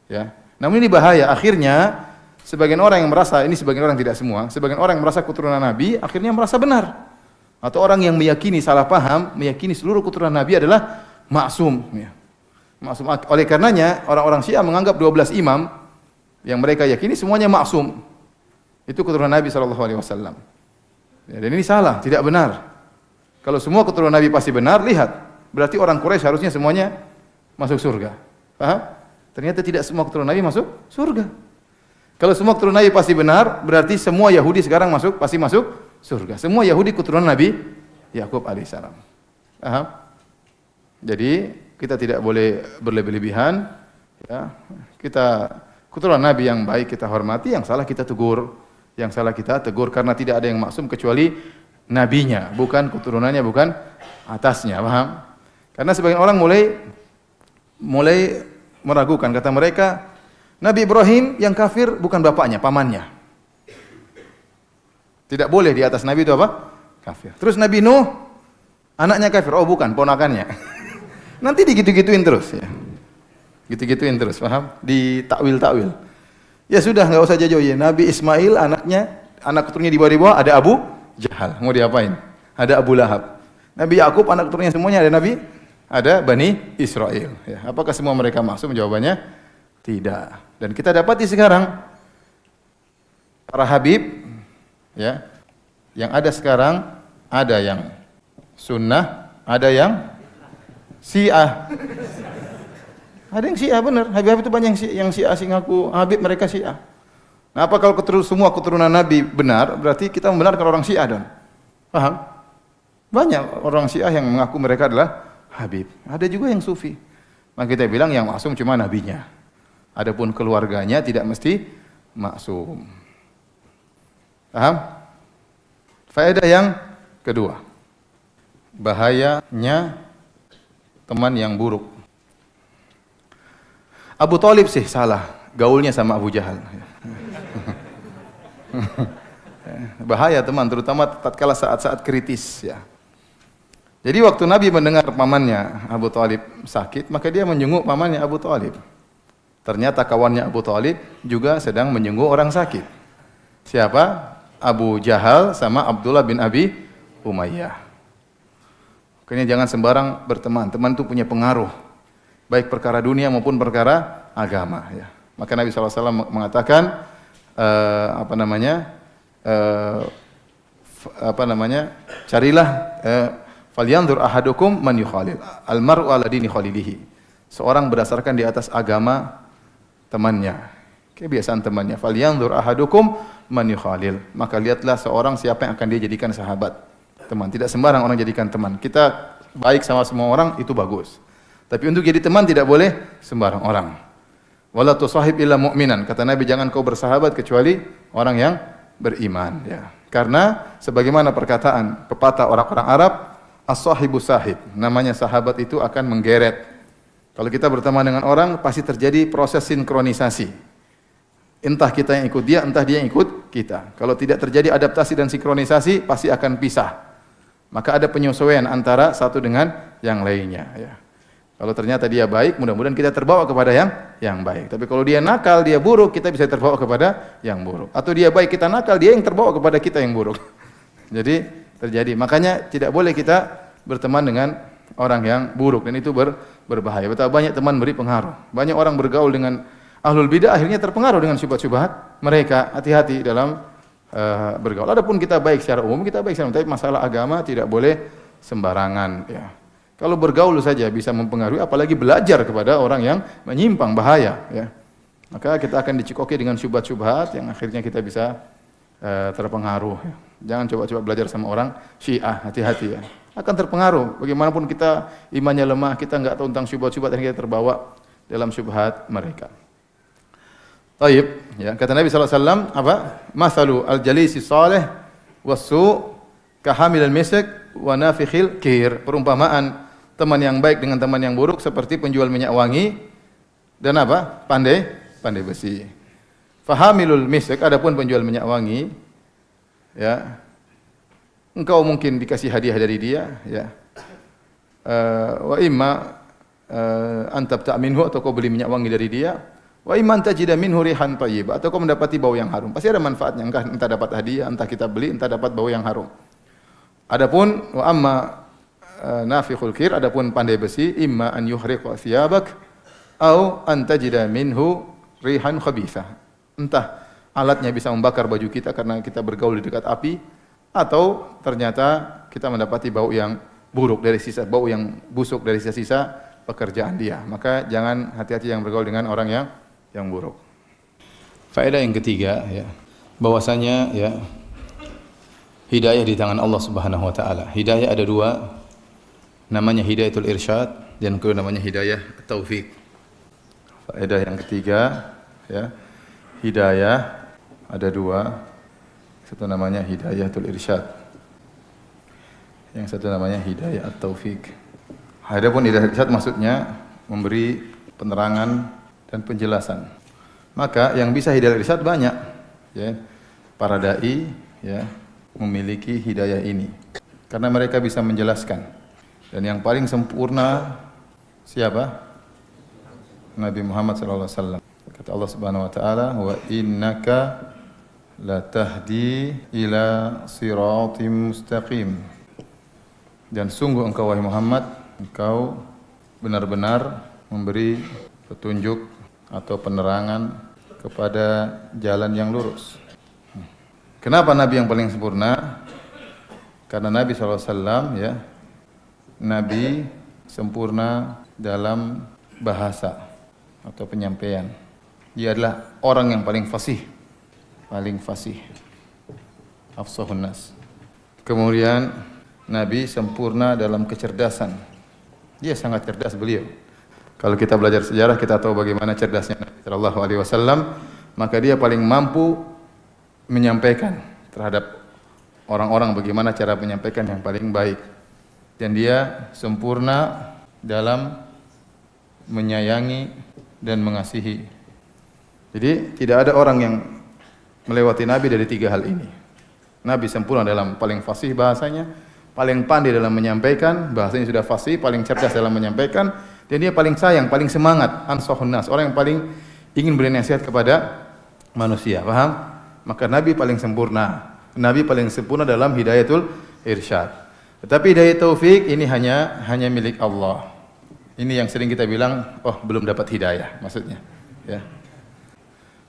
Ya. Namun ini bahaya, akhirnya sebagian orang yang merasa, ini sebagian orang tidak semua, sebagian orang yang merasa keturunan nabi akhirnya merasa benar. Atau orang yang meyakini salah paham, meyakini seluruh keturunan nabi adalah maksum ya. Maksum. Oleh karenanya orang-orang Syiah menganggap 12 imam yang mereka yakini semuanya maksum. Itu keturunan Nabi SAW. Ya, dan ini salah, tidak benar. Kalau semua keturunan Nabi pasti benar, lihat. Berarti orang Quraisy harusnya semuanya masuk surga. Paham? Ternyata tidak semua keturunan Nabi masuk surga. Kalau semua keturunan Nabi pasti benar, berarti semua Yahudi sekarang pasti masuk surga. Semua Yahudi keturunan Nabi Yakub alaihissalam. Paham? Jadi kita tidak boleh berlebih-lebihan. Ya. Kita keturunan Nabi yang baik kita hormati, yang salah kita tegur. Yang salah kita tegur karena tidak ada yang maksum kecuali nabinya, bukan keturunannya, bukan atasnya. Paham? Karena sebagian orang mulai meragukan, kata mereka, Nabi Ibrahim yang kafir bukan bapaknya, pamannya. Tidak boleh di atas Nabi itu apa? Kafir. Terus Nabi Nuh anaknya kafir, oh bukan, ponakannya. Nanti digitu-gituin terus ya. Gitu-gituin terus, paham? Di takwil-takwil. Ya sudah, enggak usah jauh-jauh. Nabi Ismail anak keturunannya di bawah ada Abu Jahal. Mau diapain? Ada Abu Lahab. Nabi Yakub anak keturunannya semuanya ada Bani Israel. Ya, apakah semua mereka maksum? Jawabannya tidak. Dan kita dapati sekarang para habib ya, yang ada sekarang ada yang sunnah, ada yang Syiah. Ada yang Syiah benar, Habib itu banyak yang Syiah sih ngaku Habib, mereka Syiah. Nah, apa kalau semua keturunan Nabi benar, berarti kita membenarkan orang Syiah dong. Paham? Banyak orang Syiah yang mengaku mereka adalah Habib. Ada juga yang Sufi. Maka kita bilang yang maksum cuma nabinya. Adapun keluarganya tidak mesti maksum. Paham? Faedah yang kedua. Bahayanya teman yang buruk. Abu Thalib sih salah, gaulnya sama Abu Jahal. Bahaya teman, terutama tatkala saat-saat kritis ya. Jadi waktu Nabi mendengar pamannya Abu Thalib sakit, maka dia menjenguk pamannya Abu Thalib. Ternyata kawannya Abu Thalib juga sedang menjenguk orang sakit. Siapa? Abu Jahal sama Abdullah bin Abi Umayyah. Makanya jangan sembarang berteman. Teman itu punya pengaruh, baik perkara dunia maupun perkara agama. Ya. Maka Nabi SAW mengatakan, carilah falyanzur ahadukum man yukhalil. Almar'u ala dini khalilihi. Seorang berdasarkan di atas agama temannya, kebiasaan temannya. Falyanzur ahadukum man yukhalil. Maka lihatlah seorang siapa yang akan dia jadikan sahabat, teman. Tidak sembarang orang jadikan teman. Kita baik sama semua orang itu bagus. Tapi untuk jadi teman tidak boleh sembarang orang. Wala tusahib illa mu'minan. Kata Nabi, jangan kau bersahabat kecuali orang yang beriman. Ya. Karena sebagaimana perkataan pepatah orang-orang Arab, as-sahibu sahib. Namanya sahabat itu akan menggeret. Kalau kita berteman dengan orang, pasti terjadi proses sinkronisasi. Entah kita yang ikut dia, entah dia yang ikut kita. Kalau tidak terjadi adaptasi dan sinkronisasi, pasti akan pisah. Maka ada penyesuaian antara satu dengan yang lainnya. Ya. Kalau ternyata dia baik, mudah-mudahan kita terbawa kepada yang baik. Tapi kalau dia nakal, dia buruk, kita bisa terbawa kepada yang buruk. Atau dia baik, kita nakal, dia yang terbawa kepada kita yang buruk. Jadi terjadi. Makanya tidak boleh kita berteman dengan orang yang buruk, dan itu berbahaya. Betapa banyak teman beri pengaruh. Banyak orang bergaul dengan ahlul bidah akhirnya terpengaruh dengan syubhat-syubhat mereka. Hati-hati dalam bergaul. Adapun kita baik secara umum, kita baik secara umum, tapi masalah agama tidak boleh sembarangan, ya. Kalau bergaul saja bisa mempengaruhi, apalagi belajar kepada orang yang menyimpang, bahaya, ya. Maka kita akan dicekoki dengan syubhat-syubhat yang akhirnya kita bisa terpengaruh, ya. Jangan coba-coba belajar sama orang Syiah, hati-hati, ya. Akan terpengaruh. Bagaimanapun kita imannya lemah, kita enggak tahu tentang syubhat-syubhat, dan kita terbawa dalam syubhat mereka. Taib, ya. Kata Nabi SAW, apa? Masalu al-jalisi salih was-su' kahamil al-misk wa nafikhil kir. Perumpamaan teman yang baik dengan teman yang buruk seperti penjual minyak wangi dan apa? Pandai besi. Fahamilul misk, adapun penjual minyak wangi, ya. Engkau mungkin dikasih hadiah dari dia, ya. Wa imma antabta minhu, atau kau beli minyak wangi dari dia. Wa imma tajida minhu rihan thayyib, atau kau mendapati bau yang harum. Pasti ada manfaatnya, entah dapat hadiah, entah kita beli, entah dapat bau yang harum. Adapun wa amma nafikhul kir, adapun pandai besi, imma an yuhriqa thiyabak au an tajida minhu rihan khabithah. Entah alatnya bisa membakar baju kita karena kita bergaul di dekat api, atau ternyata kita mendapati bau yang buruk dari sisa, bau yang busuk dari sisa-sisa pekerjaan dia. Maka jangan, hati-hati yang bergaul dengan orang yang buruk. Faedah yang ketiga, ya, bahwasanya, ya, hidayah di tangan Allah Subhanahu wa taala. Hidayah ada dua, namanya hidayatul irsyad dan kedua namanya hidayah taufik. Faedah yang ketiga, ya, hidayah ada dua. Satu namanya hidayatul irsyad, yang satu namanya hidayah taufik. Adapun hidayah irsyad maksudnya memberi penerangan dan penjelasan. Maka yang bisa hidayah irsyad banyak, ya. Para dai, ya, memiliki hidayah ini karena mereka bisa menjelaskan. Dan yang paling sempurna siapa? Nabi Muhammad sallallahu alaihi wasallam. Kata Allah Subhanahu wa taala, "Wa innaka la tahdi ila siratim mustaqim." Dan sungguh engkau wahai Muhammad, engkau benar-benar memberi petunjuk atau penerangan kepada jalan yang lurus. Kenapa Nabi yang paling sempurna? Karena Nabi SAW, ya, Nabi sempurna dalam bahasa atau penyampaian. Dia adalah orang yang paling fasih, afsahun nas. Kemudian Nabi sempurna dalam kecerdasan. Dia sangat cerdas beliau. Kalau kita belajar sejarah, kita tahu bagaimana cerdasnya Nabi sallallahu alaihi wasallam, maka dia paling mampu menyampaikan terhadap orang-orang bagaimana cara menyampaikan yang paling baik. Dan dia sempurna dalam menyayangi dan mengasihi. Jadi tidak ada orang yang melewati Nabi dari tiga hal ini. Nabi sempurna dalam paling fasih bahasanya, paling pandai dalam menyampaikan, bahasanya sudah fasih, paling cerdas dalam menyampaikan, dan dia paling sayang, paling semangat, ansahun nas, orang yang paling ingin beri nasihat kepada manusia. Paham? Maka Nabi paling sempurna. Nabi paling sempurna dalam hidayatul irsyad. Tetapi hidayah taufik ini hanya milik Allah. Ini yang sering kita bilang, oh belum dapat hidayah, maksudnya, ya.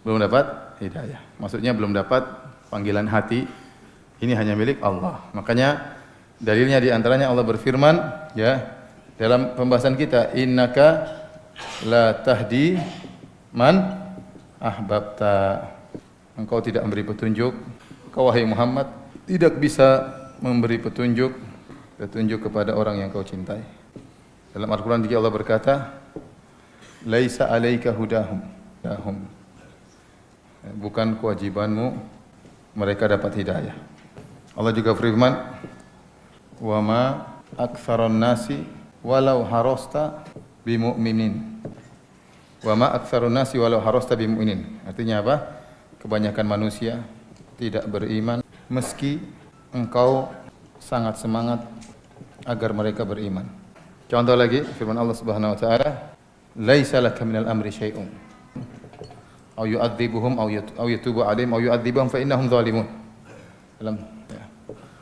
Belum dapat hidayah. Maksudnya belum dapat panggilan hati. Ini hanya milik Allah. Makanya dalilnya di antaranya Allah berfirman, ya, dalam pembahasan kita, innaka la tahdi man ahbabta. Engkau tidak memberi petunjuk, engkau wahai Muhammad tidak bisa memberi petunjuk kepada orang yang kau cintai. Dalam Al-Quran juga Allah berkata, laisa alaika hudahum. Bukan kewajibanmu mereka dapat hidayah. Allah juga firman, wa ma aktsaron nasi walau harasta bimu'minin. Wa ma aktsaron nasi walau harasta bimu'minin. Artinya apa? Kebanyakan manusia tidak beriman meski engkau sangat semangat agar mereka beriman. Contoh lagi firman Allah Subhanahu wa taala, laisa laka minal amri syai'un aw yu'adzibuhum aw yatubu 'alaihim aw yu'adzibuhum fa innahum zalimun.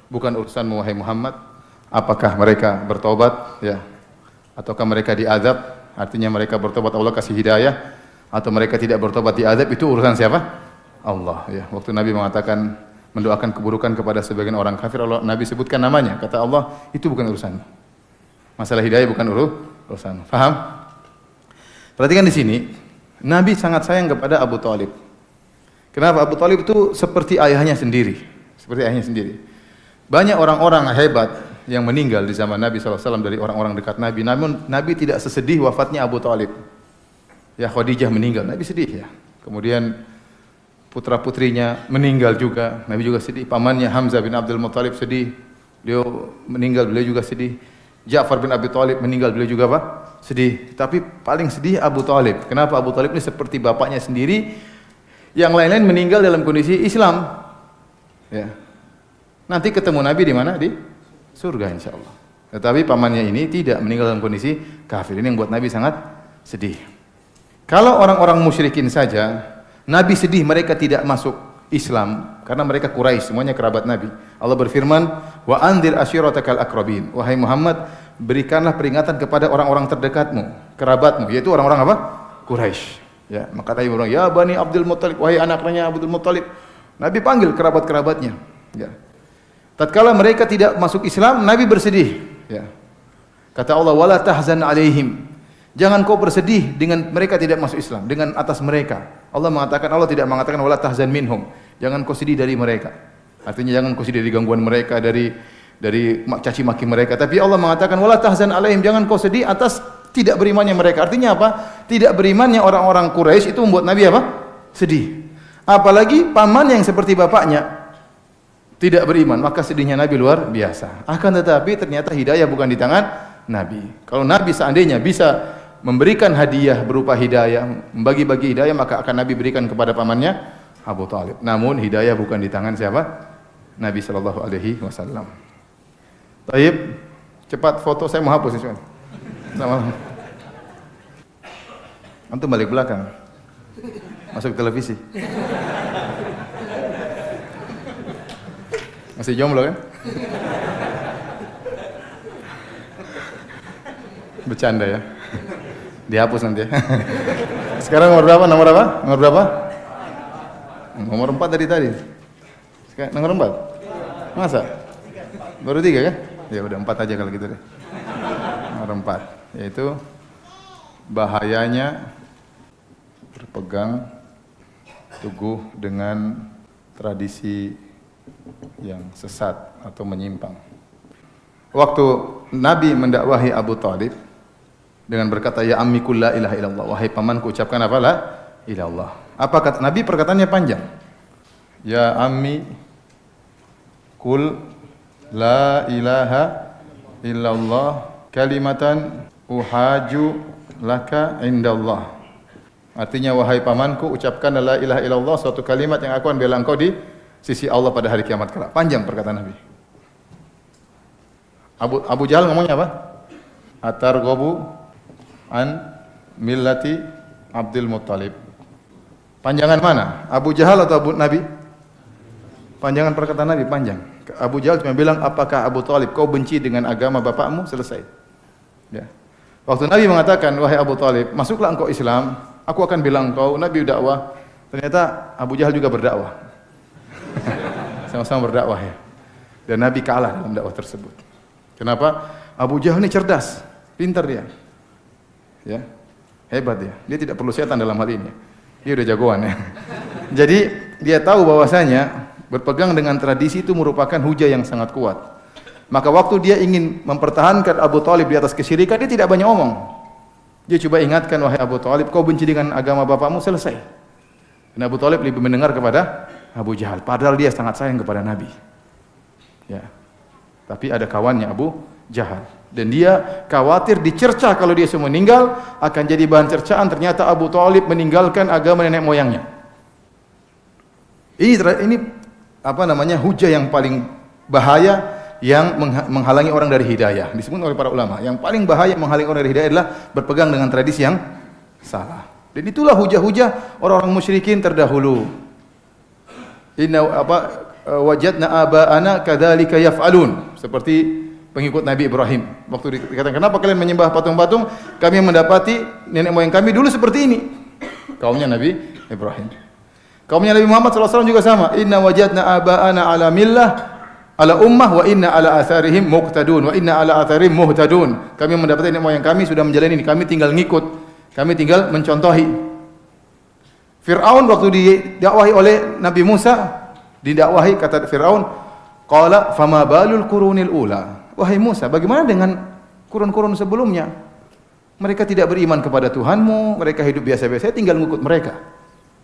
Bukan urusanmu wahai Muhammad apakah mereka bertobat, ya, ataukah mereka diazab, artinya mereka bertobat Allah kasih hidayah, atau mereka tidak bertobat diazab, itu urusan siapa? Allah, ya. Waktu Nabi mengatakan mendoakan keburukan kepada sebagian orang kafir, Allah, Nabi sebutkan namanya, kata Allah, itu bukan urusan. Masalah hidayah bukan urusan. Faham? Perhatikan di sini, Nabi sangat sayang kepada Abu Thalib. Kenapa? Abu Thalib itu seperti ayahnya sendiri. Seperti ayahnya sendiri. Banyak orang-orang hebat yang meninggal di zaman Nabi SAW dari orang-orang dekat Nabi. Namun Nabi tidak sesedih wafatnya Abu Thalib. Ya, Khadijah meninggal, Nabi sedih ya. Kemudian putra-putrinya meninggal juga, Nabi juga sedih. Pamannya Hamzah bin Abdul Muttalib sedih. Beliau meninggal, beliau juga sedih. Ja'far bin Abi Thalib meninggal, beliau juga apa? Sedih. Tapi paling sedih Abu Thalib. Kenapa? Abu Thalib ini seperti bapaknya sendiri. Yang lain-lain meninggal dalam kondisi Islam. Ya. Nanti ketemu Nabi di mana? Di surga insyaallah. Tetapi pamannya ini tidak, meninggal dalam kondisi kafir. Ini yang buat Nabi sangat sedih. Kalau orang-orang musyrikin saja, Nabi sedih mereka tidak masuk Islam karena mereka Quraisy, semuanya kerabat Nabi. Allah berfirman, "Wa anzir ashiratakal aqrabin." Wahai Muhammad, berikanlah peringatan kepada orang-orang terdekatmu, kerabatmu, yaitu orang-orang apa? Quraisy. Ya, maka tadi orang, "Ya Bani Abdul Muttalib," wahai anaknya Abdul Muttalib. Nabi panggil kerabat-kerabatnya. Ya. Tatkala mereka tidak masuk Islam, Nabi bersedih. Ya. Kata Allah, "Wala tahzan alaihim." Jangan kau bersedih dengan mereka tidak masuk Islam, dengan atas mereka. Allah tidak mengatakan wala tahzan minhum. Jangan kau sedih dari mereka. Artinya jangan kau sedih dari gangguan mereka, dari caci maki mereka. Tapi Allah mengatakan wala tahzan alaihim, jangan kau sedih atas tidak berimannya mereka. Artinya apa? Tidak berimannya orang-orang Quraisy itu membuat Nabi apa? Sedih. Apalagi paman yang seperti bapaknya tidak beriman, maka sedihnya Nabi luar biasa. Akan tetapi ternyata hidayah bukan di tangan Nabi. Kalau Nabi seandainya bisa memberikan hadiah berupa hidayah, membagi-bagi hidayah, maka akan Nabi berikan kepada pamannya Abu Thalib. Namun hidayah bukan di tangan siapa? Nabi sallallahu alaihi wasallam. Baik, cepat foto, saya mau hapus ini. Sama. Antum balik belakang. Masuk televisi. Masih jomblo kan? Bercanda ya. Dihapus nanti ya. Sekarang nomor berapa? Nomor apa? Nomor berapa? Nomor 4 dari tadi. Sekarang nomor 4? Masa? Baru 3 kan? Ya udah 4 aja kalau gitu deh. Nomor 4 yaitu bahayanya berpegang teguh dengan tradisi yang sesat atau menyimpang. Waktu Nabi mendakwahi Abu Thalib dengan berkata, "Ya ammi qul la ilaha illallah." Wahai pamanku, ucapkan apa? La ilallah. Apa kata Nabi? Perkataannya panjang. Ya ammi qul la ilaha illallah kalimatan uhaju laka indallah. Artinya, wahai pamanku, ucapkan la ilaha illallah, suatu kalimat yang aku akan bela engkau di sisi Allah pada hari kiamat kelak. Panjang perkataan Nabi. Abu Jahal ngomongnya apa? Atarghabu an millati Abdul Muttalib. Panjangan mana? Abu Jahal atau Nabi? Panjangan perkataan Nabi panjang. Abu Jahal cuma bilang, "Apakah Abu Thalib kau benci dengan agama bapakmu?" Selesai. Ya. Waktu Nabi mengatakan, "Wahai Abu Thalib, masuklah engkau Islam, aku akan bilang engkau," Nabi dakwah. Ternyata Abu Jahal juga berdakwah. Sama-sama berdakwah ya. Dan Nabi kalah dalam dakwah tersebut. Kenapa? Abu Jahal ini cerdas, pintar dia. Ya. Hebat dia. Dia tidak perlu setan dalam hal ini. Dia udah jagoan ya. Jadi dia tahu bahwasanya berpegang dengan tradisi itu merupakan hujah yang sangat kuat. Maka waktu dia ingin mempertahankan Abu Thalib di atas kesyirikan, dia tidak banyak omong. Dia coba ingatkan, "Wahai Abu Thalib, kau benci dengan agama bapakmu?" Selesai. Dan Abu Thalib lebih mendengar kepada Abu Jahal, padahal dia sangat sayang kepada Nabi. Ya. Tapi ada kawannya Abu Jahal, dan dia khawatir dicerca kalau dia semua meninggal, akan jadi bahan cercaan. Ternyata Abu Thalib meninggalkan agama nenek moyangnya. Ini apa namanya, hujah yang paling bahaya yang menghalangi orang dari hidayah. Disebut oleh para ulama, yang paling bahaya menghalangi orang dari hidayah adalah berpegang dengan tradisi yang salah. Dan itulah hujah-hujah orang-orang musyrikin terdahulu. Inna wajadna aba'ana kadzalika yaf'alun. Seperti pengikut Nabi Ibrahim. Waktu dikatakan, kenapa kalian menyembah patung-patung? Kami mendapati nenek moyang kami dulu seperti ini. Kaumnya Nabi Ibrahim. Kaumnya Nabi Muhammad SAW juga sama. Inna wajadna aba'ana ala millah, ala ummah, wa inna ala atharihim muqtadun, wa inna ala atharihim muhtadun. Kami mendapati nenek moyang kami sudah menjalani ini. Kami tinggal ngikut. Kami tinggal mencontohi. Fir'aun waktu didakwahi oleh Nabi Musa, didakwahi kata Fir'aun, qala fama balul qurunil ula. Wahai Musa, bagaimana dengan kurun-kurun sebelumnya? Mereka tidak beriman kepada Tuhanmu, mereka hidup biasa-biasa, tinggal ngikut mereka.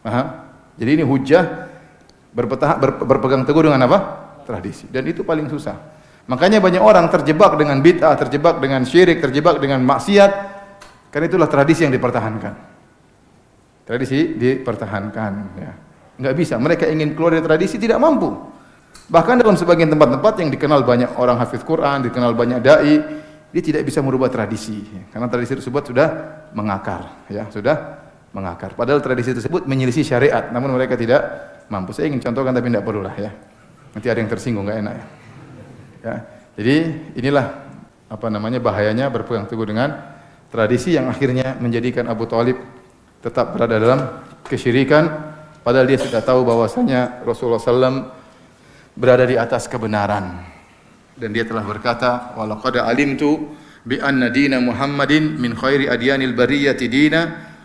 Paham? Jadi ini hujjah berpegang teguh dengan apa? Tradisi. Dan itu paling susah. Makanya banyak orang terjebak dengan bid'ah, terjebak dengan syirik, terjebak dengan maksiat. Karena itulah tradisi yang dipertahankan. Tradisi dipertahankan, ya. Enggak bisa, mereka ingin keluar dari tradisi tidak mampu. Bahkan dalam sebagian tempat-tempat yang dikenal banyak orang hafiz Quran, dikenal banyak dai, dia tidak bisa merubah tradisi, karena tradisi tersebut sudah mengakar, ya, sudah mengakar. Padahal tradisi tersebut menyelisih syariat, namun mereka tidak mampu. Saya ingin contohkan tapi tidak perlulah, ya. Nanti ada yang tersinggung, enggak enak, ya. Ya. Jadi inilah apa namanya bahayanya berpegang teguh dengan tradisi yang akhirnya menjadikan Abu Thalib tetap berada dalam kesyirikan, padahal dia sudah tahu bahwasanya Rasulullah SAW berada di atas kebenaran. Dan dia telah berkata, walaqad alimtu bi anna dina Muhammadin min khairi adyanil bariyati dina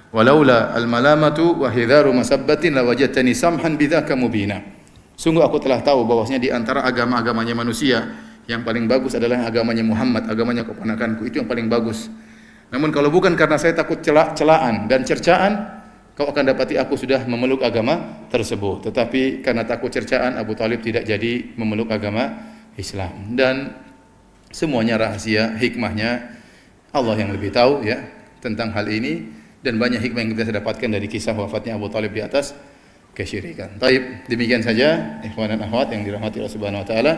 walaula al malamatu wa hidharu masabbatin lawajadtani samhan bidzaka mubina. Sungguh aku telah tahu bahwasanya di antara agama-agamanya manusia yang paling bagus adalah agamanya Muhammad, agamanya keponakanku, itu yang paling bagus. Namun kalau bukan karena saya takut celaan dan cercaan, kau akan dapati aku sudah memeluk agama tersebut. Tetapi karena takut cercaan, Abu Thalib tidak jadi memeluk agama Islam. Dan semuanya rahasia, hikmahnya Allah yang lebih tahu, ya, tentang hal ini. Dan banyak hikmah yang kita dapatkan dari kisah wafatnya Abu Thalib di atas kesyirikan. Taib, demikian saja ikhwan dan akhwat yang dirahmati Allah Subhanahu wa taala.